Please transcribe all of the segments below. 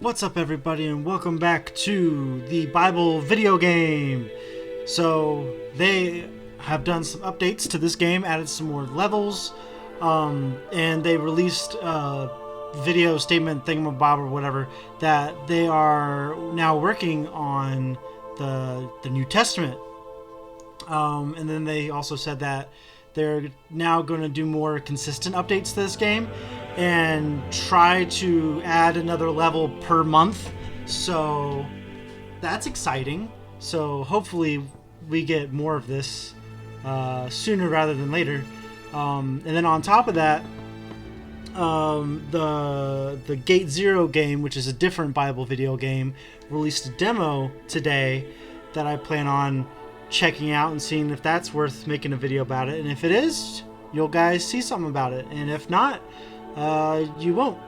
What's up, everybody, and welcome back to the Bible video game. So they have done some updates to this game, added some more levels, and they released a video statement thingamabob or whatever that they are now working on the New Testament. And then they also said that they're now going to do more consistent updates to this game and try to add another level per month. So that's exciting. So hopefully we get more of this sooner rather than later. And then on top of that, the Gate Zero game, which is a different Bible video game, released a demo today that I plan on checking out and seeing if that's worth making a video about it. And if it is, you'll guys see something about it. And if not, you won't.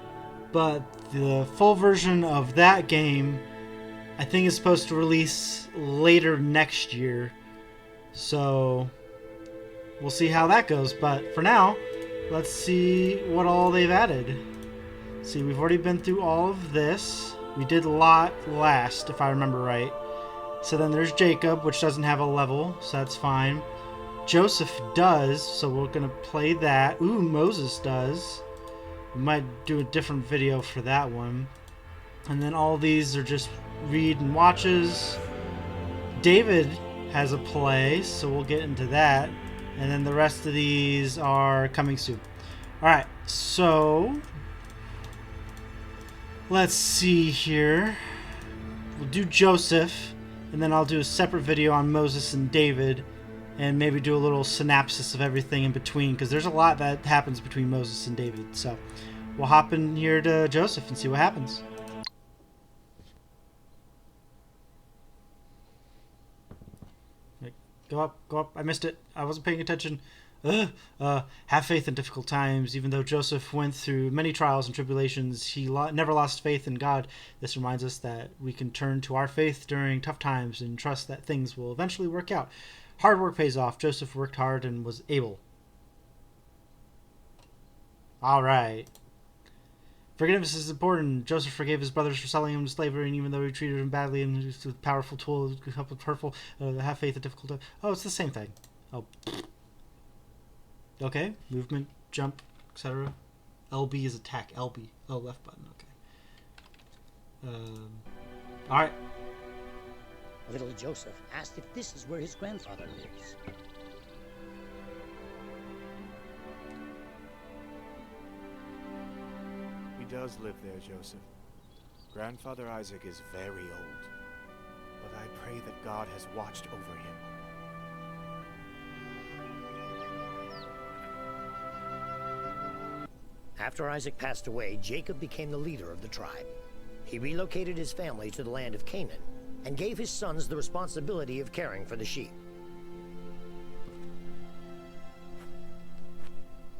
But the full version of that game, I think, is supposed to release later next year. So we'll see how that goes. But for now, let's see what all they've added. See, we've already been through all of this. We did Lot last, if I remember right. So then there's Jacob, which doesn't have a level, so that's fine. Joseph does, so we're going to play that. Ooh, Moses does. We might do a different video for that one. And then all these are just read and watches. David has a play, so we'll get into that. And then the rest of these are coming soon. Alright, so let's see here. We'll do Joseph, and then I'll do a separate video on Moses and David, and maybe do a little synopsis of everything in between, because there's a lot that happens between Moses and David. So we'll hop in here to Joseph and see what happens. Go up. I missed it. I wasn't paying attention. Have faith in difficult times. Even though Joseph went through many trials and tribulations, he never lost faith in God. This reminds us that we can turn to our faith during tough times and trust that things will eventually work out. Hard work pays off. Joseph worked hard and was able. All right. Forgiveness is important. Joseph forgave his brothers for selling him to slavery, and even though he treated him badly and used a powerful tool to help with hurtful, have faith in difficult times. Oh, it's the same thing. Oh. Okay. Movement, jump, etc. LB is attack. LB. Oh, left button. Okay. All right. Little Joseph asked if this is where his grandfather lives. He does live there, Joseph. Grandfather Isaac is very old, but I pray that God has watched over him. After Isaac passed away, Jacob became the leader of the tribe. He relocated his family to the land of Canaan and gave his sons the responsibility of caring for the sheep.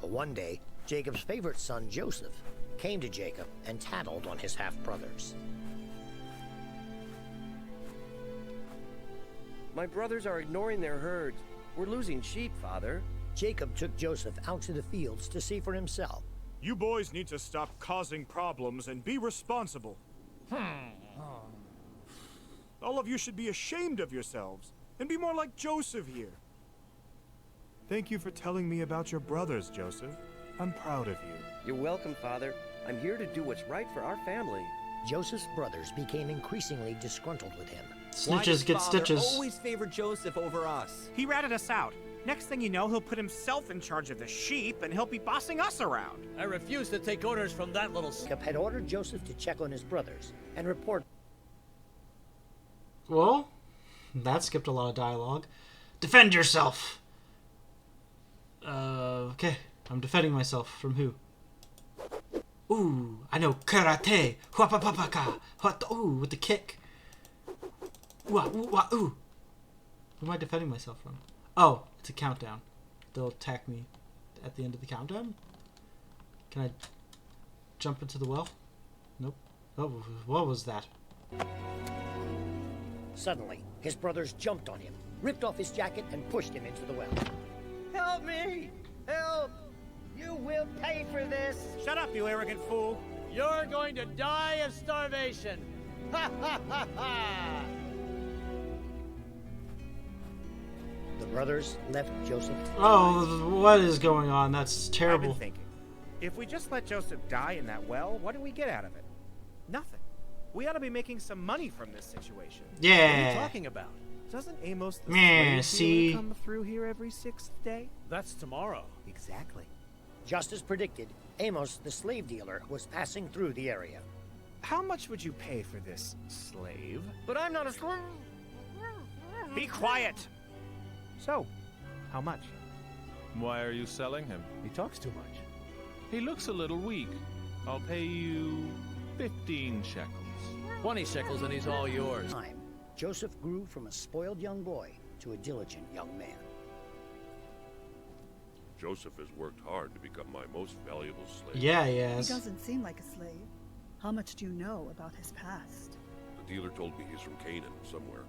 But one day, Jacob's favorite son, Joseph, came to Jacob and tattled on his half-brothers. My brothers are ignoring their herds. We're losing sheep, Father. Jacob took Joseph out to the fields to see for himself. You boys need to stop causing problems and be responsible. All of you should be ashamed of yourselves and be more like Joseph here. Thank you for telling me about your brothers, Joseph. I'm proud of you. You're welcome, Father. I'm here to do what's right for our family. Joseph's brothers became increasingly disgruntled with him. Snitches get stitches. Always favored Joseph over us. He ratted us out. Next thing you know, he'll put himself in charge of the sheep, and he'll be bossing us around. I refuse to take orders from that little... Jacob had ordered Joseph to check on his brothers and report. Well, that skipped a lot of dialogue. Defend yourself! Okay. I'm defending myself from who? Ooh, I know karate. Huapapapaka. Ooh, with the kick. Ooh, ooh, ooh. Who am I defending myself from? Oh, it's a countdown. They'll attack me at the end of the countdown? Can I jump into the well? Nope. Oh, what was that? Suddenly, his brothers jumped on him, ripped off his jacket, and pushed him into the well. Help me! Help! You will pay for this! Shut up, you arrogant fool. You're going to die of starvation. Ha ha ha ha! The brothers left Joseph. Oh, what is going on? That's I've terrible. been thinking. If we just let Joseph die in that well, what do we get out of it? Nothing. We ought to be making some money from this situation. What are you Yeah. talking about? Doesn't Amos the Man, slave see? dealer come through here every 6th day? That's tomorrow. Exactly. Just as predicted, Amos, the slave dealer, was passing through the area. How much would you pay for this slave? But I'm not a slave. Be quiet! So, how much? Why are you selling him? He talks too much. He looks a little weak. I'll pay you 15 shekels. 20 shekels and he's all yours. Time, Joseph grew from a spoiled young boy to a diligent young man. Joseph has worked hard to become my most valuable slave. Yeah, He yes. doesn't seem like a slave. How much do you know about his past? The dealer told me he's from Canaan, somewhere.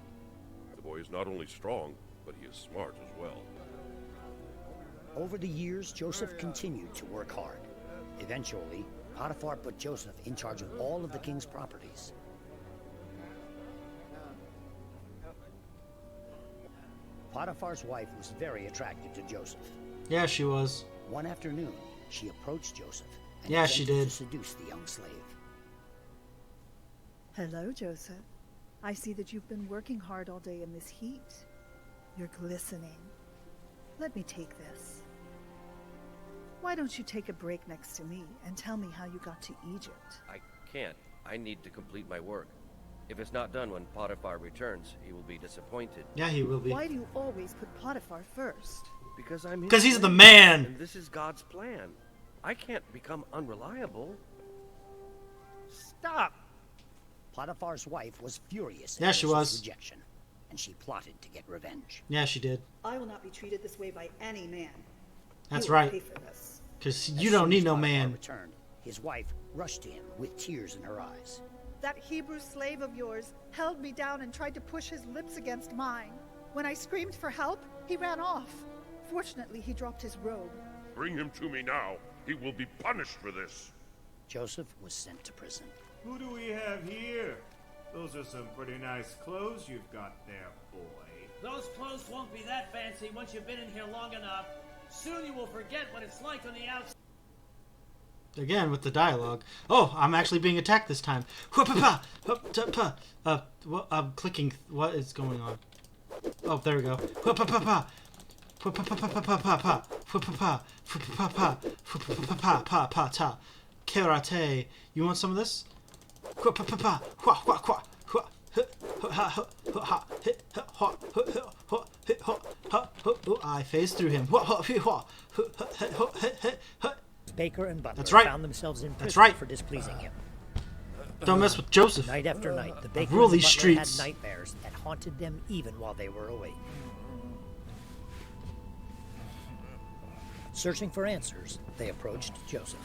The boy is not only strong, but he is smart as well. Over the years, Joseph continued to work hard. Eventually, Potiphar put Joseph in charge of all of the king's properties. Potiphar's wife was very attracted to Joseph. Yeah, she was. One afternoon, she approached Joseph and Yeah, she attempted did. to seduce the young slave. Hello, Joseph. I see that you've been working hard all day in this heat. You're glistening. Let me take this. Why don't you take a break next to me and tell me how you got to Egypt? I can't. I need to complete my work. If it's not done when Potiphar returns, he will be disappointed. Yeah, he will be. Why do you always put Potiphar first? Because I'm his 'Cause he's the slave, man. And this is God's plan. I can't become unreliable. Stop! Potiphar's wife was furious Yeah, at she Joseph's was. rejection, and she plotted to get revenge. Yeah, she did. I will not be treated this way by any man. That's You will right. pay for this. Because As you don't soon need as no Potiphar man. returned, his wife rushed to him with tears in her eyes. That Hebrew slave of yours held me down and tried to push his lips against mine. When I screamed for help, he ran off. Fortunately, he dropped his robe. Bring him to me now. He will be punished for this. Joseph was sent to prison. Who do we have here? Those are some pretty nice clothes you've got there, boy. Those clothes won't be that fancy once you've been in here long enough. Soon you will forget what it's like on the outside. Again, with the dialogue. Oh, I'm actually being attacked this time. I'm clicking. What is going on? Oh, there we go. Karate. You want some of this? I phased through him. Baker and Butler That's right. found themselves in prison That's right. for displeasing him. Don't mess with Joseph. Night after night, the Baker rule and the these Butler streets. had nightmares that haunted them even while they were awake. Searching for answers, they approached Joseph.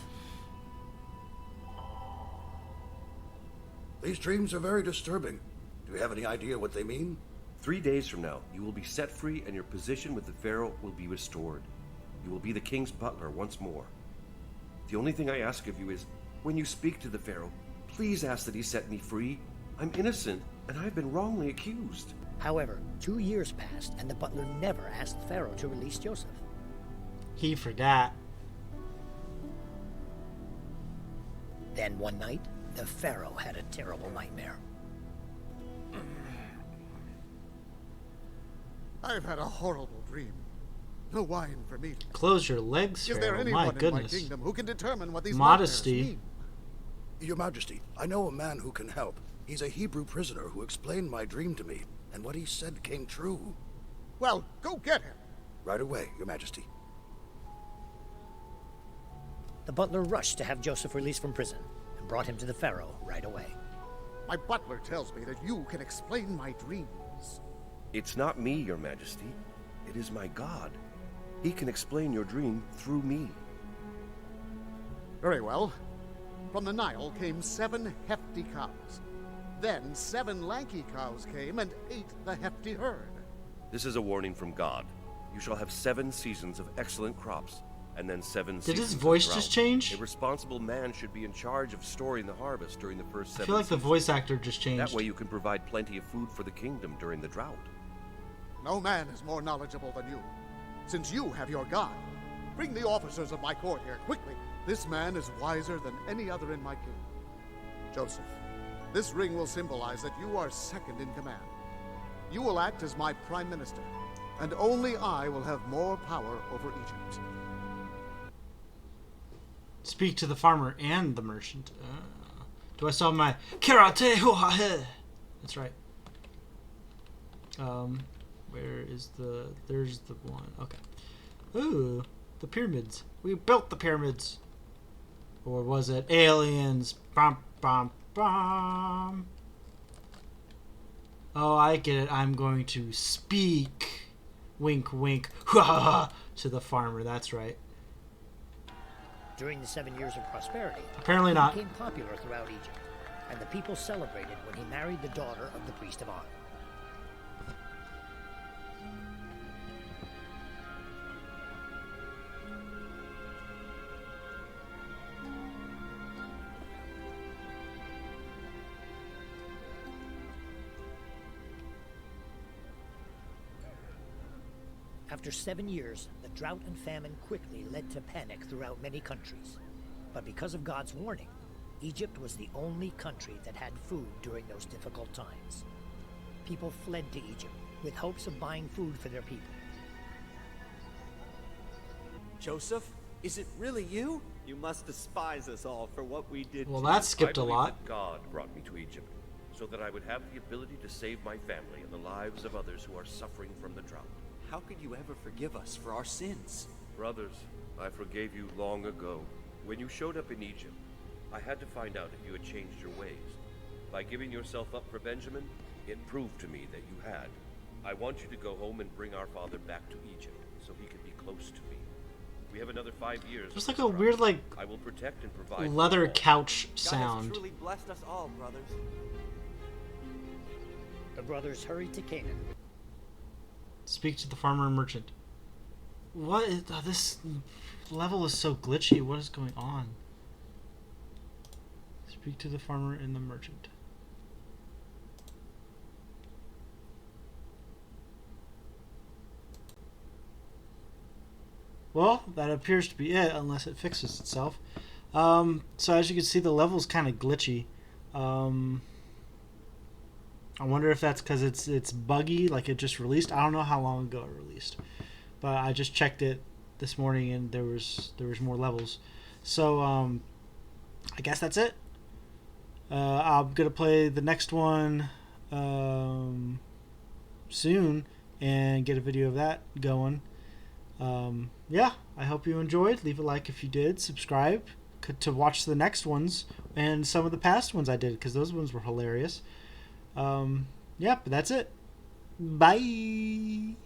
These dreams are very disturbing. Do you have any idea what they mean? 3 days from now, you will be set free and your position with the Pharaoh will be restored. You will be the king's butler once more. The only thing I ask of you is, when you speak to the Pharaoh, please ask that he set me free. I'm innocent, and I've been wrongly accused. However, 2 years passed, and the butler never asked Pharaoh to release Joseph. He forgot. Then one night, the Pharaoh had a terrible nightmare. I've had a horrible dream. No wine for me. Close your legs, Is there Pharaoh. anyone My in my goodness. kingdom who can determine what these Modesty. nightmares mean? Your Majesty, I know a man who can help. He's a Hebrew prisoner who explained my dream to me, and what he said came true. Well, go get him. Right away, Your Majesty. The butler rushed to have Joseph released from prison and brought him to the Pharaoh right away. My butler tells me that you can explain my dreams. It's not me, your majesty. It is my God. He can explain your dream through me. Very well. From the Nile came 7 hefty cows. Then 7 lanky cows came and ate the hefty herd. This is a warning from God. You shall have 7 seasons of excellent crops, and then 7 Did seasons his of voice drought. just change? A responsible man should be in charge of storing the harvest during the first 7 I feel like the seasons. voice actor just changed. That way you can provide plenty of food for the kingdom during the drought. No man is more knowledgeable than you. Since you have your god, bring the officers of my court here, quickly. This man is wiser than any other in my kingdom. Joseph, this ring will symbolize that you are second in command. You will act as my prime minister, and only I will have more power over Egypt. Speak to the farmer and the merchant. Do I still have my karate huahe? That's right. Where is the... There's the one. Okay. Ooh, the pyramids. We built the pyramids. Or was it aliens? Bum, bum, bum. Oh, I get it. I'm going to speak. Wink, wink. To the farmer. That's right. During the 7 years of prosperity, Apparently he not. became popular throughout Egypt, and the people celebrated when he married the daughter of the priest of On. After 7 years, the drought and famine quickly led to panic throughout many countries. But because of God's warning, Egypt was the only country that had food during those difficult times. People fled to Egypt with hopes of buying food for their people. Joseph, is it really you? You must despise us all for what we did. Well, to that you. skipped a I believe lot. that God brought me to Egypt so that I would have the ability to save my family and the lives of others who are suffering from the drought. How could you ever forgive us for our sins? Brothers, I forgave you long ago. When you showed up in Egypt, I had to find out if you had changed your ways. By giving yourself up for Benjamin, it proved to me that you had. I want you to go home and bring our father back to Egypt so he can be close to me. We have another 5 years. There's like a weird, like, I will protect and provide leather couch God has sound. truly blessed us all, brothers. The brothers hurried to Canaan. Speak to the farmer and merchant. What is... this level is so glitchy. What is going on? Speak to the farmer and the merchant. Well, that appears to be it, unless it fixes itself. So as you can see, the level's kind of glitchy. I wonder if that's because it's buggy, like it just released. I don't know how long ago it released, but I just checked it this morning and there was more levels. So I guess that's it. I'm gonna play the next one soon and get a video of that going. Yeah, I hope you enjoyed. Leave a like if you did. Subscribe to watch the next ones and some of the past ones I did, because those ones were hilarious. Yeah, but that's it. Bye.